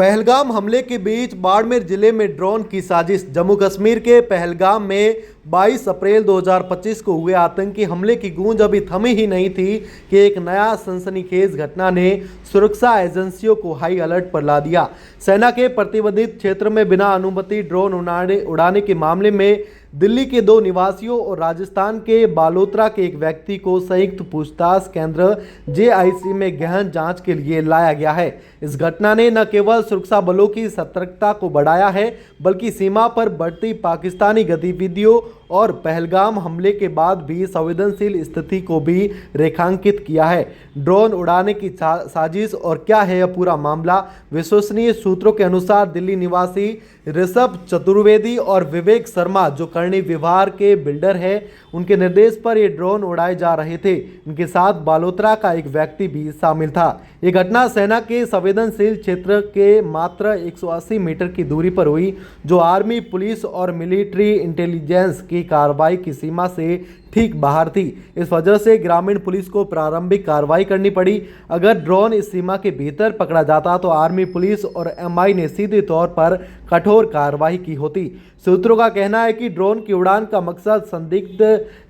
पहलगाम हमले के बीच बाड़मेर जिले में ड्रोन की साजिश। जम्मू कश्मीर के पहलगाम में 22 अप्रैल 2025 को हुए आतंकी हमले की गूंज अभी थमी ही नहीं थी कि एक नया सनसनीखेज घटना ने सुरक्षा एजेंसियों को हाई अलर्ट पर ला दिया। सेना के प्रतिबंधित क्षेत्र में बिना अनुमति ड्रोन उड़ाने के मामले में दिल्ली के 2 निवासियों और राजस्थान के बालोतरा के एक व्यक्ति को संयुक्त पूछताछ केंद्र JIC में गहन जांच के लिए लाया गया है। इस घटना ने न केवल सुरक्षा बलों की सतर्कता को बढ़ाया है, बल्कि सीमा पर बढ़ती पाकिस्तानी गतिविधियों और पहलगाम हमले के बाद भी संवेदनशील स्थिति को भी रेखांकित किया है। ड्रोन उड़ाने की साजिश और क्या है यह पूरा मामला? विश्वसनीय सूत्रों के अनुसार दिल्ली निवासी ऋषभ चतुर्वेदी और विवेक शर्मा, जो करणी विहार के बिल्डर हैं, उनके निर्देश पर ये ड्रोन उड़ाए जा रहे थे। इनके साथ बालोतरा का एक व्यक्ति भी शामिल था। ये घटना सेना के संवेदनशील क्षेत्र के मात्र 180 मीटर की दूरी पर हुई, जो आर्मी, पुलिस और मिलिट्री इंटेलिजेंस की कार्रवाई की सीमा से ठीक बाहर थी। इस वजह से ग्रामीण पुलिस को प्रारंभिक कार्रवाई करनी पड़ी। अगर ड्रोन इस सीमा के भीतर पकड़ा जाता तो आर्मी, पुलिस और MI ने सीधे तौर पर कठोर कार्रवाई की होती। सूत्रों का कहना है कि ड्रोन की उड़ान का मकसद संदिग्ध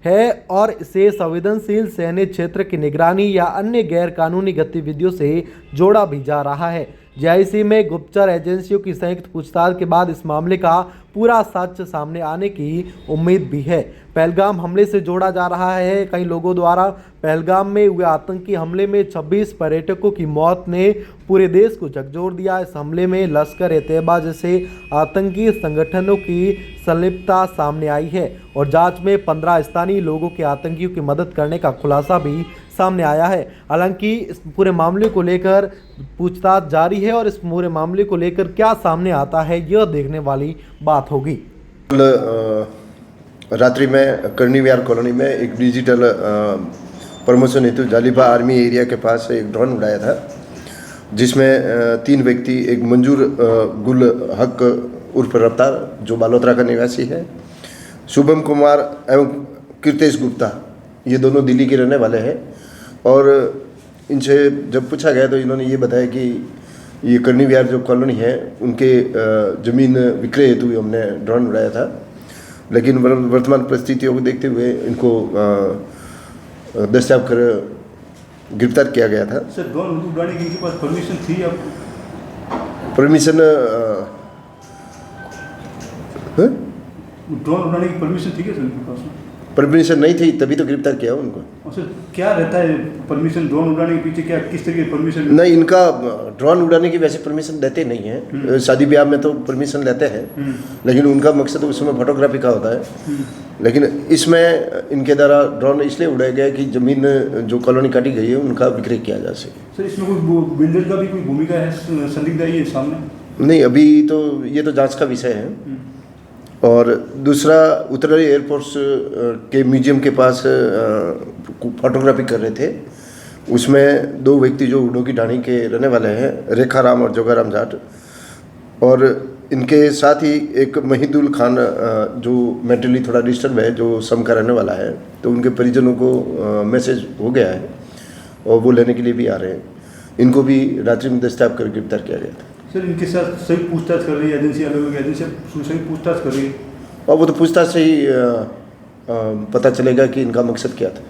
है और इसे संवेदनशील सैन्य क्षेत्र की निगरानी या अन्य गैरकानूनी गतिविधियों से जोड़ा भी जा रहा है। JIC में गुप्तचर एजेंसियों की संयुक्त पूछताछ के बाद इस मामले का पूरा सच सामने आने की उम्मीद भी है। पहलगाम हमले से जोड़ा जा रहा है। कई लोगों द्वारा पहलगाम में हुए आतंकी हमले में 26 पर्यटकों की मौत ने पूरे देश को झकझोर दिया। इस हमले में लश्कर-ए-तैयबा जैसे आतंकी संगठनों की संलिप्तता सामने आई है और जांच में 15 स्थानीय लोगों के आतंकियों की मदद करने का खुलासा भी सामने आया है। हालांकि इस पूरे मामले को लेकर पूछताछ जारी है और इस पूरे मामले को लेकर क्या सामने आता है, यह देखने वाली बात होगी। रात्रि में करणी विहार कॉलोनी में एक डिजिटल प्रमोशन हेतु जालिबा आर्मी एरिया के पास एक ड्रोन उड़ाया था, जिसमें 3 व्यक्ति, एक मंजूर गुल हक उर्फ रफ्तार जो बालोतरा का निवासी है, शुभम कुमार एवं कीर्तेश गुप्ता, ये दोनों दिल्ली के रहने वाले हैं। और इनसे जब पूछा गया तो इन्होंने ये बताया कि ये करणी विहार जो कॉलोनी है उनके ज़मीन विक्रय हेतु हमने ड्रोन उड़ाया था, लेकिन वर्तमान परिस्थितियों को देखते हुए इनको दस्तावेज कर गिरफ्तार किया गया था। सर, ड्रोन उड़ाने की इनके पास परमिशन थी? अब परमिशन ड्रोन उड़ाने की परमिशन थी क्या सर इनके पास? परमिशन नहीं थी, तभी तो गिरफ्तार किया उनको। और सर, क्या रहता है परमिशन ड्रोन उड़ाने के पीछे? क्या किस तरह की परमिशन? नहीं, इनका ड्रोन उड़ाने की वैसे परमिशन देते नहीं है। शादी ब्याह में तो परमिशन लेते हैं, लेकिन उनका मकसद उसमें फोटोग्राफी का होता है। लेकिन इसमें इनके द्वारा ड्रोन इसलिए उड़ाया गया कि ज़मीन जो कॉलोनी काटी गई है उनका विक्रय किया जा सके। सर, इसमें कोई बिल्डर का भी कोई भूमिका है? संदिग्ध है ये सामने? नहीं, अभी तो ये तो जाँच का विषय है। और दूसरा, उत्तरी एयरफोर्स के म्यूजियम के पास फोटोग्राफी कर रहे थे, उसमें 2 व्यक्ति जो उडो की ढाणी के रहने वाले हैं, रेखा राम और जोगाराम जाट, और इनके साथ ही एक महिदुल खान जो मेंटली थोड़ा डिस्टर्ब है, जो सम का रहने वाला है, तो उनके परिजनों को मैसेज हो गया है और वो लेने के लिए भी आ रहे हैं। इनको भी रात्रि में दस्तावेज कर गिरफ्तार किया गया था। सर, इनके साथ सही पूछताछ कर रही है एजेंसी, अलग-अलग एजेंसी सही पूछताछ कर रही है, और वो तो पूछताछ से ही पता चलेगा कि इनका मकसद क्या था।